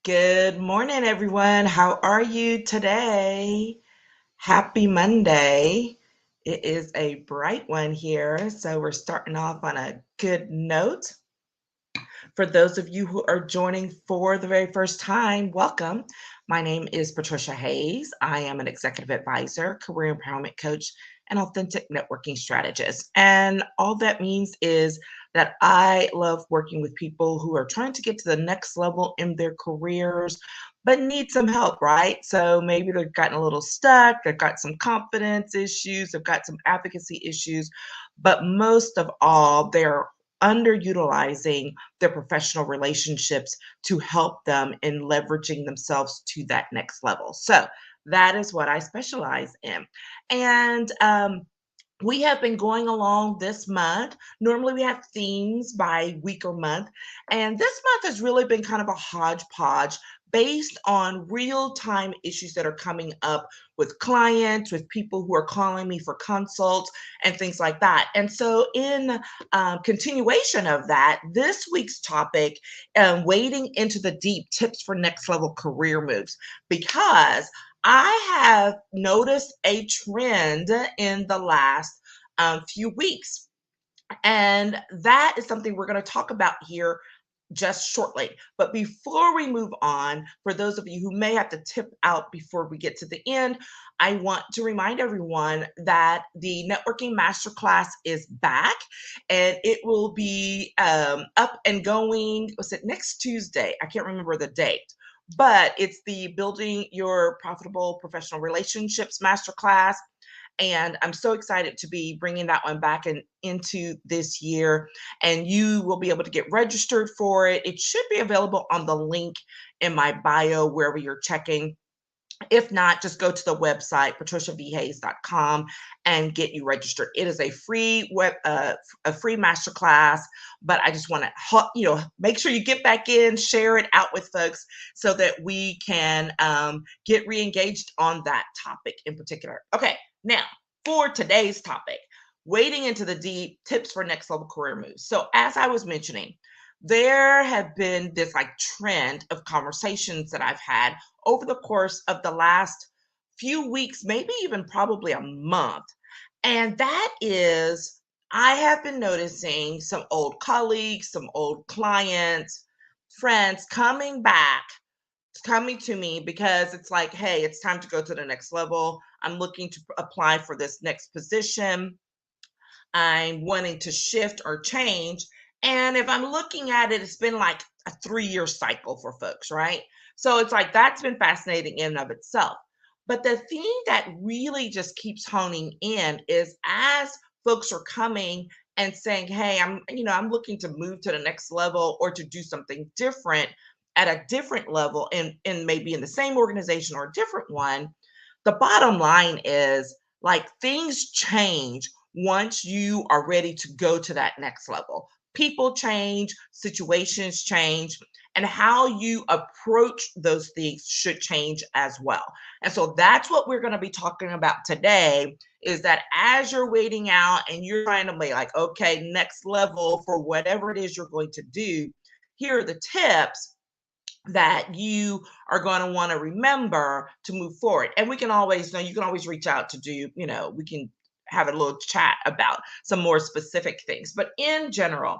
Good morning, everyone. How are you today? Happy Monday. It is a bright one here, so we're starting off on a good note. For those of you who are joining for the very first time, welcome. My name is Patricia Hayes. I am an executive advisor, career empowerment coach, and authentic networking strategist. And all that means is that I love working with people who are trying to get to the next level in their careers, but need some help, right? So maybe they've gotten a little stuck, they've got some confidence issues, they've got some advocacy issues, but most of all, they're underutilizing their professional relationships to help them in leveraging themselves to that next level. So that is what I specialize in. And we have been going along this month. Normally, we have themes by week or month. And this month has really been kind of a hodgepodge based on real time issues that are coming up with clients, with people who are calling me for consults, and things like that. And so, in continuation of that, this week's topic, wading into the deep tips for next level career moves, because I have noticed a trend in the last few weeks. And that is something we're going to talk about here just shortly. But before we move on, for those of you who may have to tip out before we get to the end, I want to remind everyone that the networking masterclass is back and it will be up and going. Was it next Tuesday? I can't remember the date. But it's the Building Your Profitable Professional Relationships Masterclass. And I'm so excited to be bringing that one back into this year. And you will be able to get registered for it. It should be available on the link in my bio, wherever you're checking. If not, just go to the website, patriciavhayes.com, and get you registered. It is a free a free masterclass, but I just want to, make sure you get back in, share it out with folks so that we can get re-engaged on that topic in particular. Okay, now for today's topic, wading into the deep tips for next level career moves. So as I was mentioning, there have been this like trend of conversations that I've had over the course of the last few weeks, maybe even probably a month. And that is, I have been noticing some old colleagues, some old clients, friends coming to me because it's like, hey, it's time to go to the next level. I'm looking to apply for this next position. I'm wanting to shift or change. And if I'm looking at it, it's been like a 3-year cycle for folks, right? So it's like that's been fascinating in and of itself. But the thing that really just keeps honing in is as folks are coming and saying, hey, I'm looking to move to the next level or to do something different at a different level and maybe in the same organization or a different one. The bottom line is like things change once you are ready to go to that next level. People change, situations change, and how you approach those things should change as well. And so that's what we're going to be talking about today is that as you're waiting out and you're trying to be like, okay, next level for whatever it is you're going to do, here are the tips that you are going to want to remember to move forward. And we can always, you can always reach out to we can have a little chat about some more specific things. But in general,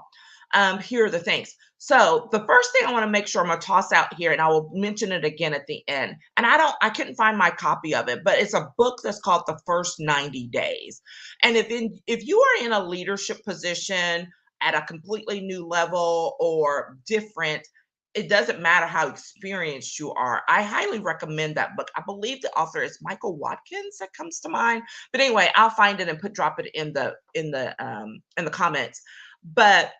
here are the things. So the first thing I want to make sure I'm going to toss out here, and I will mention it again at the end. And I couldn't find my copy of it, but it's a book that's called The First 90 Days. And if you are in a leadership position at a completely new level or different, it doesn't matter how experienced you are. I highly recommend that book. I believe the author is Michael Watkins that comes to mind. But anyway, I'll find it and drop it in the comments. But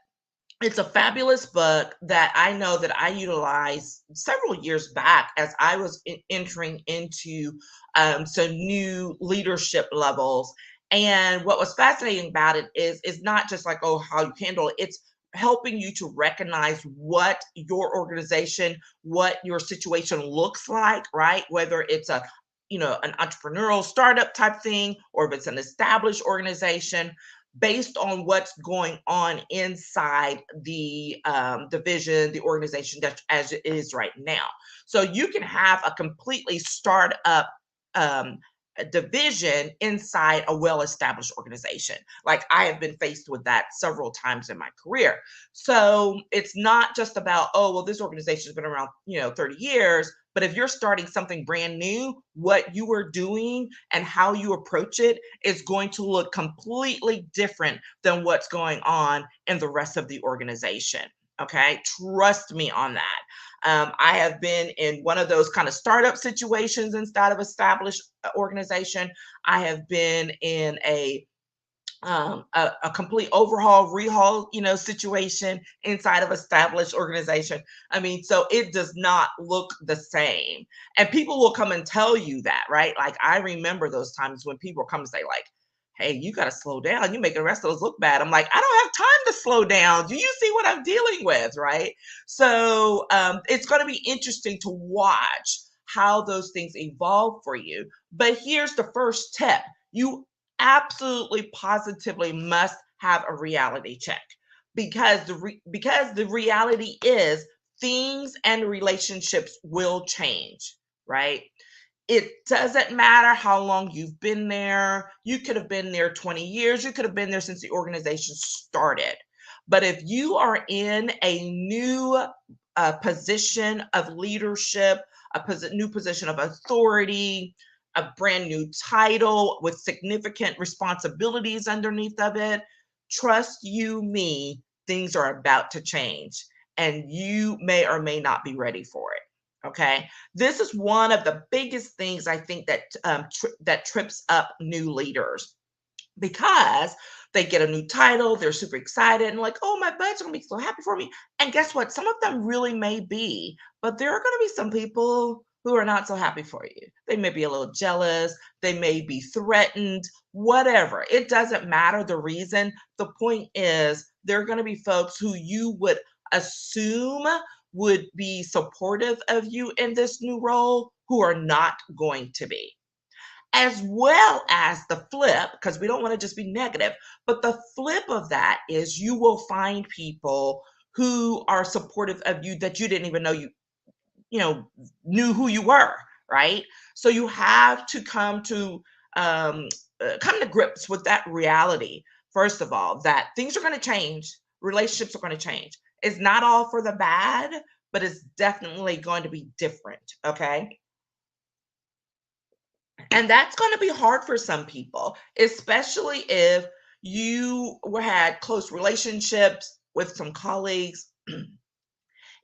it's a fabulous book that I know that I utilized several years back as I was entering into some new leadership levels. And what was fascinating about it is not just like, oh, how you handle it. It's helping you to recognize what your organization, what your situation looks like, right? Whether it's an entrepreneurial startup type thing, or if it's an established organization. based on what's going on inside the division, the organization that as it is right now. So you can have a completely startup um, a division inside a well-established organization. Like I have been faced with that several times in my career. So it's not just about, oh, well, this organization's been around, 30 years. But if you're starting something brand new, what you are doing and how you approach it is going to look completely different than what's going on in the rest of the organization. Okay. Trust me on that. I have been in one of those kind of startup situations inside of established organization. I have been in a complete overhaul, rehaul, situation inside of established organization. I mean, so it does not look the same. And people will come and tell you that, right? Like I remember those times when people come and say, like, hey, you got to slow down. You make the rest of us look bad. I'm like, I don't have time to slow down. Do you see what I'm dealing with? Right. So it's going to be interesting to watch how those things evolve for you. But here's the first tip. You absolutely positively must have a reality check because because the reality is things and relationships will change, right? It doesn't matter how long you've been there. You could have been there 20 years. You could have been there since the organization started. But if you are in a new position of leadership, new position of authority, a brand new title with significant responsibilities underneath of it, trust you me, things are about to change and you may or may not be ready for it. Okay. This is one of the biggest things I think that that trips up new leaders because they get a new title, they're super excited and like, oh, my bud's gonna be so happy for me. And guess what? Some of them really may be, but there are gonna be some people who are not so happy for you. They may be a little jealous, they may be threatened, whatever. It doesn't matter the reason. The point is, there are gonna be folks who you would assume would be supportive of you in this new role who are not going to be, as well as the flip, because we don't want to just be negative, but the flip of that is you will find people who are supportive of you that you didn't even know you know knew who you were, right? So you have to um, come to grips with that reality. First of all, that things are going to change, relationships are going to change. It's not all for the bad, but it's definitely going to be different. Okay. And that's going to be hard for some people, especially if had close relationships with some colleagues.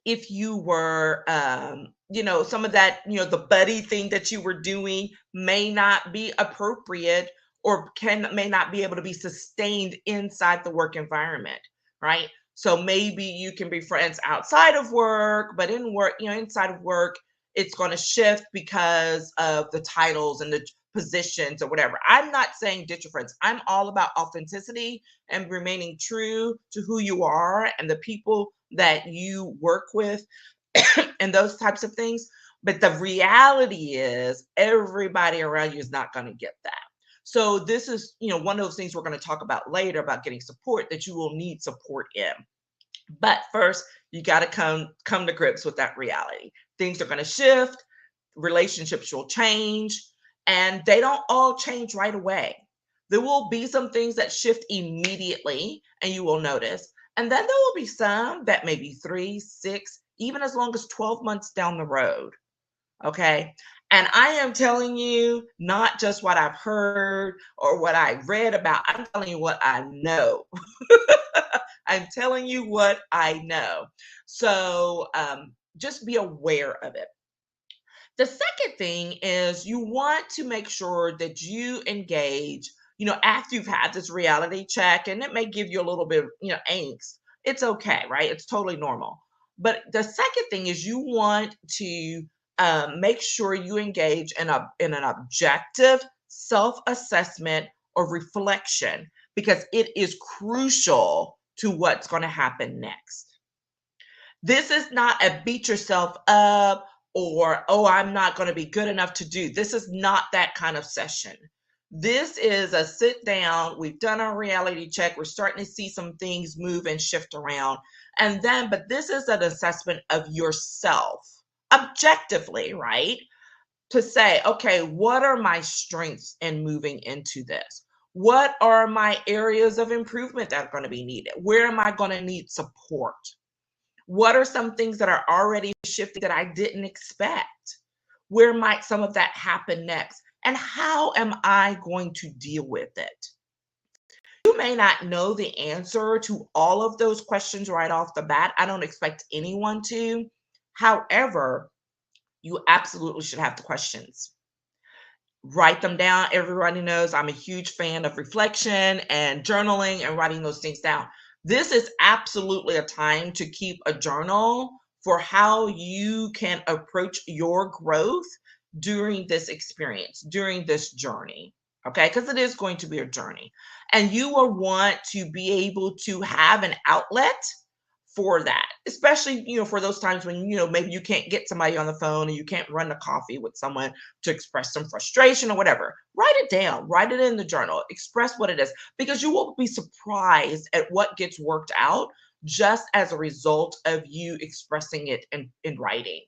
If you were, some of that, the buddy thing that you were doing may not be appropriate or may not be able to be sustained inside the work environment, right? So maybe you can be friends outside of work, but in work, inside of work, it's going to shift because of the titles and the positions or whatever. I'm not saying ditch your friends. I'm all about authenticity and remaining true to who you are and the people that you work with and those types of things. But the reality is everybody around you is not going to get that. So this is, one of those things we're going to talk about later about getting support that you will need support in. But first, you got to come to grips with that reality. Things are going to shift, relationships will change, and they don't all change right away. There will be some things that shift immediately, and you will notice. And then there will be some that may be 3, 6, even as long as 12 months down the road. Okay. And I am telling you, not just what I've heard or what I read about, I'm telling you what I know. I'm telling you what I know. So just be aware of it. The second thing is you want to make sure that you engage, after you've had this reality check, and it may give you a little bit of, angst. It's okay, right? It's totally normal. But the second thing is you want to make sure you engage in an objective self-assessment or reflection because it is crucial to what's going to happen next. This is not a beat yourself up or, oh, I'm not going to be good enough to do. This is not that kind of session. This is a sit down. We've done our reality check. We're starting to see some things move and shift around. And then, but this is an assessment of yourself objectively, right? To say, okay, what are my strengths in moving into this? What are my areas of improvement that are going to be needed? Where am I going to need support? What are some things that are already shifting that I didn't expect? Where might some of that happen next? And how am I going to deal with it? You may not know the answer to all of those questions right off the bat. I don't expect anyone to. However, you absolutely should have the questions. Write them down. Everybody knows I'm a huge fan of reflection and journaling and writing those things down. This is absolutely a time to keep a journal for how you can approach your growth during this experience, during this journey. Okay, because it is going to be a journey. And you will want to be able to have an outlet for that, especially, for those times when, maybe you can't get somebody on the phone and you can't run a coffee with someone to express some frustration or whatever. Write it down, write it in the journal, express what it is, because you will be surprised at what gets worked out just as a result of you expressing it in writing.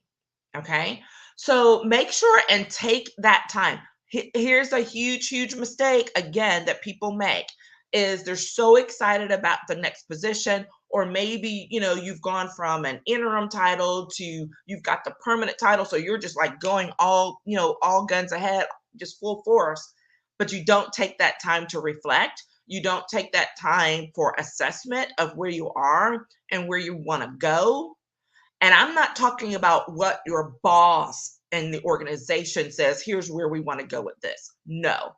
Okay. So make sure and take that time. Here's a huge mistake again that people make is they're so excited about the next position, or maybe, you've gone from an interim title to you've got the permanent title. So you're just like going all guns ahead, just full force, but you don't take that time to reflect. You don't take that time for assessment of where you are and where you want to go. And I'm not talking about what your boss and the organization says, here's where we want to go with this. No,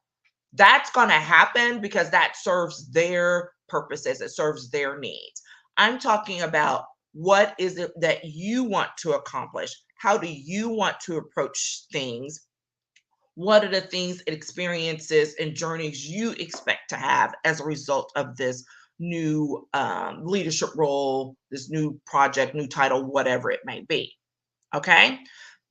that's going to happen because that serves their purposes, it serves their needs. I'm talking about what is it that you want to accomplish? How do you want to approach things? What are the things, experiences, and journeys you expect to have as a result of this new leadership role, this new project, new title, whatever it may be? Okay.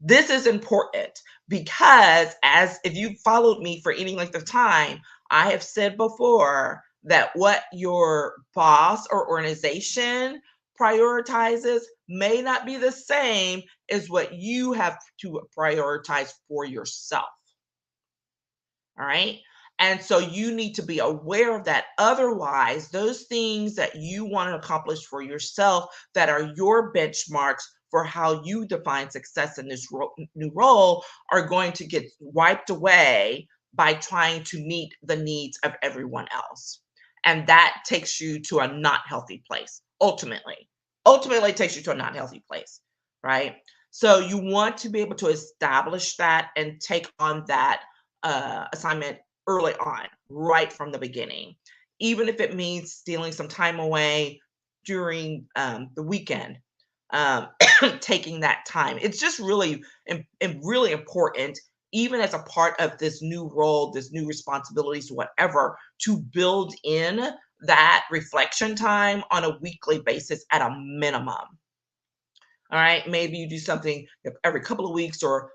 This is important because, as if you followed me for any length of time, I have said before that what your boss or organization prioritizes may not be the same as what you have to prioritize for yourself. All right. And so you need to be aware of that. Otherwise, those things that you want to accomplish for yourself that are your benchmarks for how you define success in this new role are going to get wiped away by trying to meet the needs of everyone else. And that takes you to a not healthy place, ultimately. Ultimately, it takes you to a not healthy place, right? So you want to be able to establish that and take on that assignment early on, right from the beginning, even if it means stealing some time away during the weekend, um, taking that time. It's just really, really important, even as a part of this new role, this new responsibilities, whatever, to build in that reflection time on a weekly basis at a minimum. All right, maybe you do something every couple of weeks or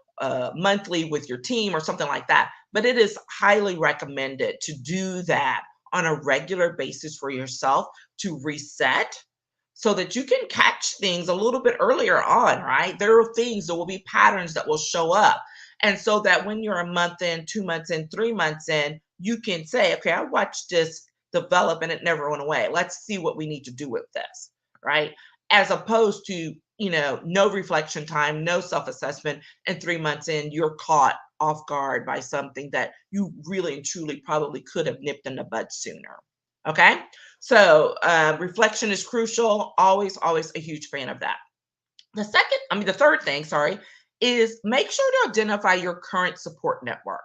monthly with your team or something like that. But it is highly recommended to do that on a regular basis for yourself to reset so that you can catch things a little bit earlier on, right? There are things, there will be patterns that will show up. And so that when you're a month in, 2 months in, 3 months in, you can say, okay, I watched this develop and it never went away. Let's see what we need to do with this, right? As opposed to, no reflection time, no self-assessment, and 3 months in, you're caught off guard by something that you really and truly probably could have nipped in the bud sooner. Okay. So reflection is crucial. Always a huge fan of that. The third thing, sorry, is make sure to identify your current support network.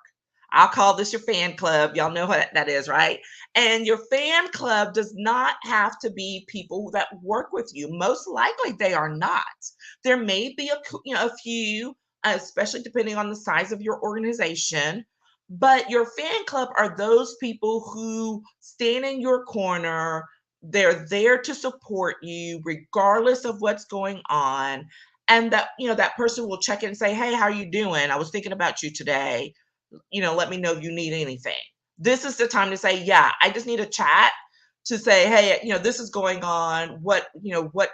I'll call this your fan club. Y'all know what that is, right? And your fan club does not have to be people that work with you. Most likely they are not. There may be a few, especially depending on the size of your organization. But your fan club are those people who stand in your corner. They're there to support you regardless of what's going on. And that person will check in and say, hey, how are you doing? I was thinking about you today. Let me know if you need anything. This is the time to say, yeah, I just need a chat to say, hey, this is going on. What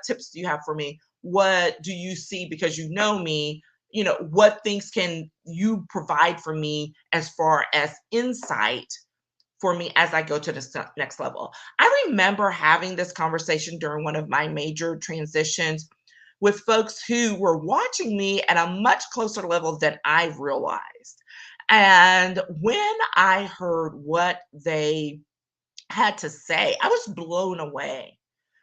tips do you have for me? What do you see because you know me? What things can you provide for me as far as insight for me as I go to the next level? I remember having this conversation during one of my major transitions with folks who were watching me at a much closer level than I realized. And when I heard what they had to say, I was blown away,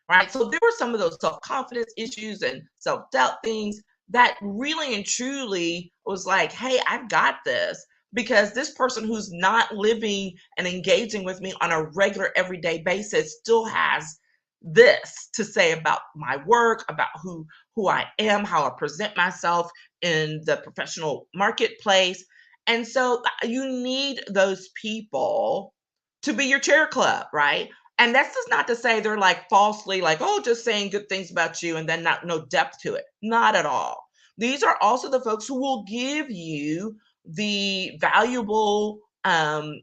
right? So there were some of those self-confidence issues and self-doubt things that really and truly was like, hey, I've got this, because this person who's not living and engaging with me on a regular everyday basis still has this to say about my work, about who I am, how I present myself in the professional marketplace. And so you need those people to be your chair club, right? And that's just not to say they're like falsely like, oh, just saying good things about you and then not no depth to it. Not at all. These are also the folks who will give you the valuable that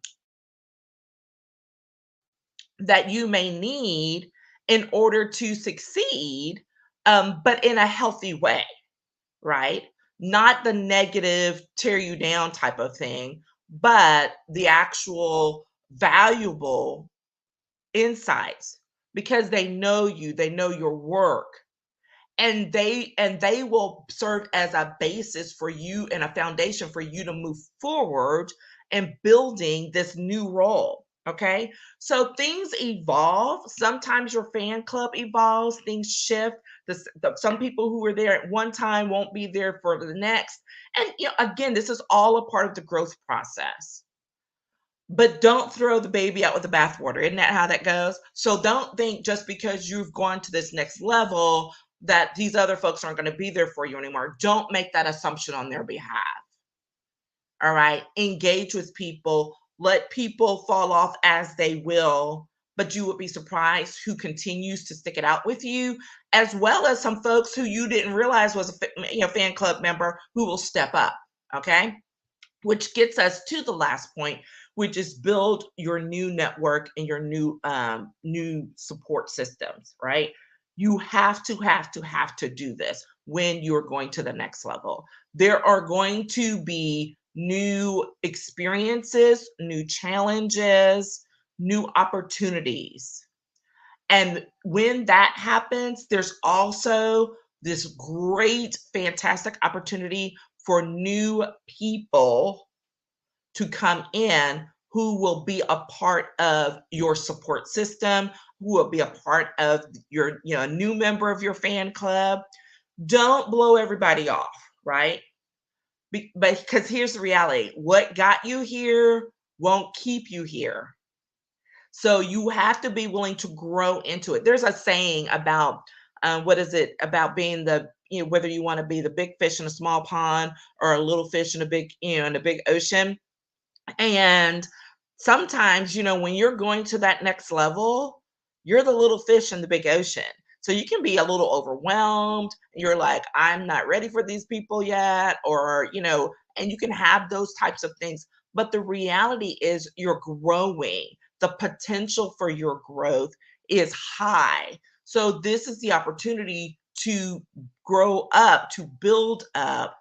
you may need in order to succeed, but in a healthy way, right? Not the negative, tear you down type of thing, but the actual valuable insights, because they know you, they know your work, and they will serve as a basis for you and a foundation for you to move forward and building this new role. Okay, so things evolve. Sometimes your fan club evolves, things shift. Some people who were there at one time won't be there for the next, and again, this is all a part of the growth process. But don't throw the baby out with the bathwater. Isn't that how that goes? So don't think just because you've gone to this next level that these other folks aren't going to be there for you anymore. Don't make that assumption on their behalf. All right. Engage with people. Let people fall off as they will, but you would be surprised who continues to stick it out with you, as well as some folks who you didn't realize was a fan club member who will step up. Okay. Which gets us to the last point, which is build your new network and your new support systems, right? You have to do this when you're going to the next level. There are going to be new experiences, new challenges, new opportunities. And when that happens, there's also this great, fantastic opportunity for new people to come in who will be a part of your support system, who will be a part of your, new member of your fan club. Don't blow everybody off, right? But because here's the reality, what got you here won't keep you here. So you have to be willing to grow into it. There's a saying about what is it about being the whether you want to be the big fish in a small pond or a little fish in a big in a big ocean. And sometimes, when you're going to that next level, you're the little fish in the big ocean. So you can be a little overwhelmed. You're like, I'm not ready for these people yet, or, and you can have those types of things. But the reality is you're growing. The potential for your growth is high. So this is the opportunity to grow up, to build up,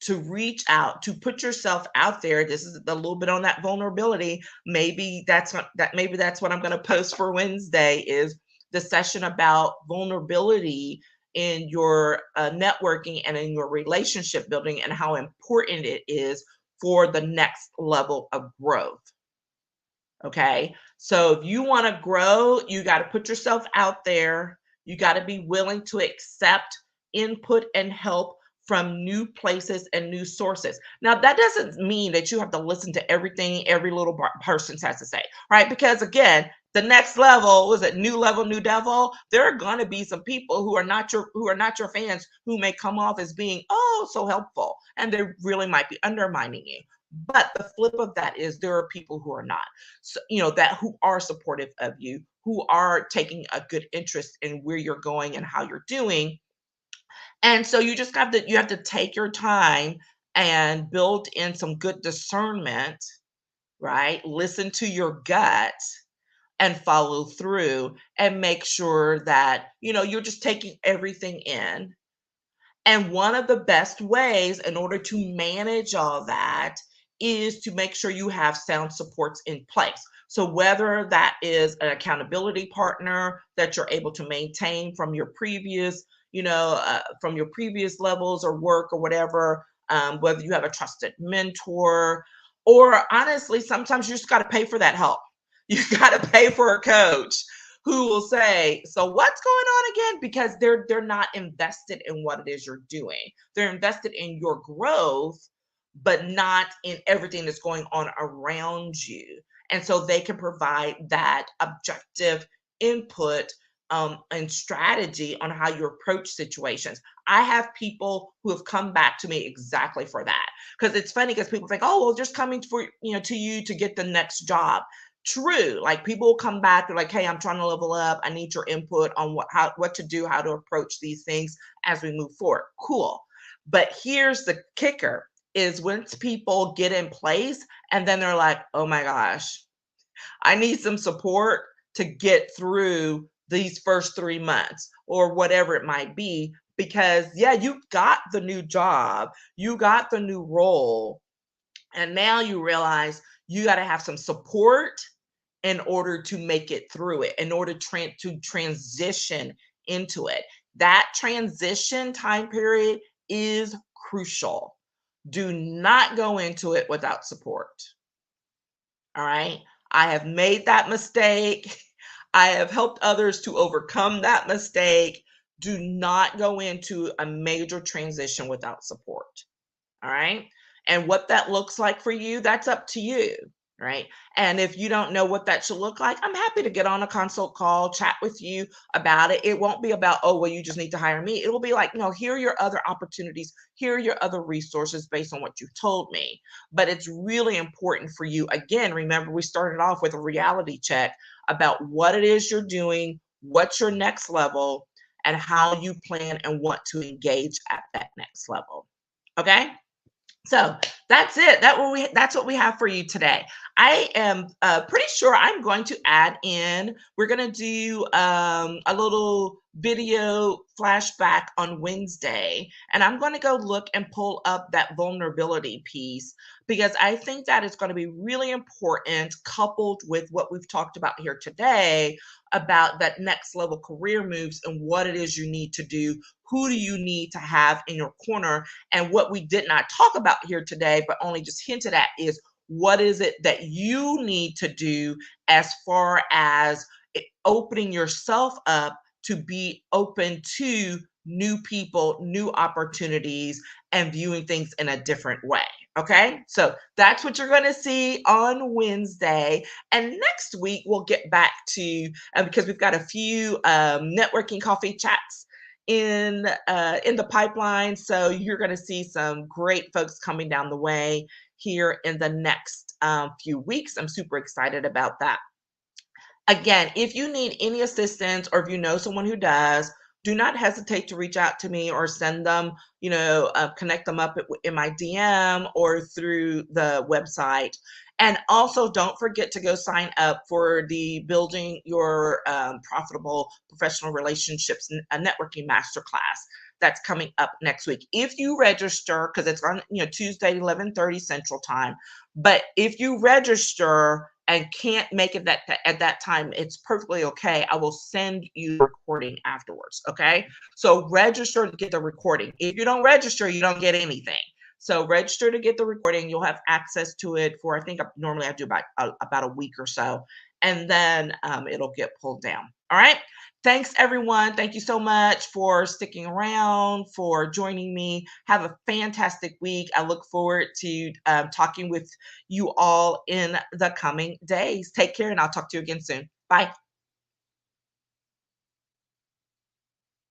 to reach out, to put yourself out there. This is a little bit on that vulnerability. Maybe that's what I'm going to post for Wednesday is the session about vulnerability in your networking and in your relationship building, and how important it is for the next level of growth. Okay. So if you want to grow, you got to put yourself out there. You got to be willing to accept input and help from new places and new sources. Now, that doesn't mean that you have to listen to everything every little person has to say, right? Because again, the next level was it new level, new devil. There are going to be some people who are not your fans who may come off as being so helpful, and they really might be undermining you. But the flip of that is there are people who are not, so, that who are supportive of you, who are taking a good interest in where you're going and how you're doing. And so you have to take your time and build in some good discernment, right? Listen to your gut and follow through and make sure that, you're just taking everything in. And one of the best ways in order to manage all that is to make sure you have sound supports in place. So whether that is an accountability partner that you're able to maintain from your previous, from your previous levels or work or whatever, whether you have a trusted mentor, or honestly, sometimes you just got to pay for that help. You got to pay for a coach who will say, "So what's going on again?" Because they're not invested in what it is you're doing. They're invested in your growth, but not in everything that's going on around you. And so they can provide that objective input, and strategy on how you approach situations. I have people who have come back to me exactly for that. Because it's funny because people think, "Oh, well, just coming for to you to get the next job." True. Like people will come back, they're like, "Hey, I'm trying to level up. I need your input on what to do, how to approach these things as we move forward." Cool. But here's the kicker is once people get in place and then they're like, "Oh my gosh, I need some support to get through these first 3 months," or whatever it might be. Because yeah, you got the new job, you got the new role, and now you realize you got to have some support in order to make it through it, in order to transition into it. That transition time period is crucial. Do not go into it without support. All right. I have made that mistake. I have helped others to overcome that mistake. Do not go into a major transition without support. All right. And what that looks like for you, that's up to you. Right. And if you don't know what that should look like, I'm happy to get on a consult call, chat with you about it. It won't be about, "Oh, well, you just need to hire me." It will be like, "No, here are your other opportunities. Here are your other resources based on what you've told me." But it's really important for you. Again, remember, we started off with a reality check about what it is you're doing, what's your next level, and how you plan and want to engage at that next level. Okay. So that's it. That's what we have for you today. I am pretty sure I'm going to add in. We're going to do a little video flashback on Wednesday, and I'm going to go look and pull up that vulnerability piece because I think that is going to be really important, coupled with what we've talked about here today about that next level career moves and what it is you need to do. Who do you need to have in your corner? And what we did not talk about here today, but only just hinted at, is what is it that you need to do as far as opening yourself up to be open to new people, new opportunities, and viewing things in a different way. Okay, so that's what you're going to see on Wednesday. And next week, we'll get back to, because we've got a few networking coffee chats in the pipeline. So you're going to see some great folks coming down the way here in the next few weeks. I'm super excited about that. Again, if you need any assistance or if you know someone who does, do not hesitate to reach out to me or send them, connect them up in my DM or through the website. And also, don't forget to go sign up for the Building Your Profitable Professional Relationships Networking Masterclass that's coming up next week. If you register, because it's on Tuesday, 11:30 Central Time. But if you register and can't make it at that time, it's perfectly okay. I will send you the recording afterwards. Okay. So register to get the recording. If you don't register, you don't get anything. So register to get the recording. You'll have access to it for, I think normally I do about a week or so, and then it'll get pulled down. All right. Thanks, everyone. Thank you so much for sticking around, for joining me. Have a fantastic week. I look forward to talking with you all in the coming days. Take care, and I'll talk to you again soon. Bye.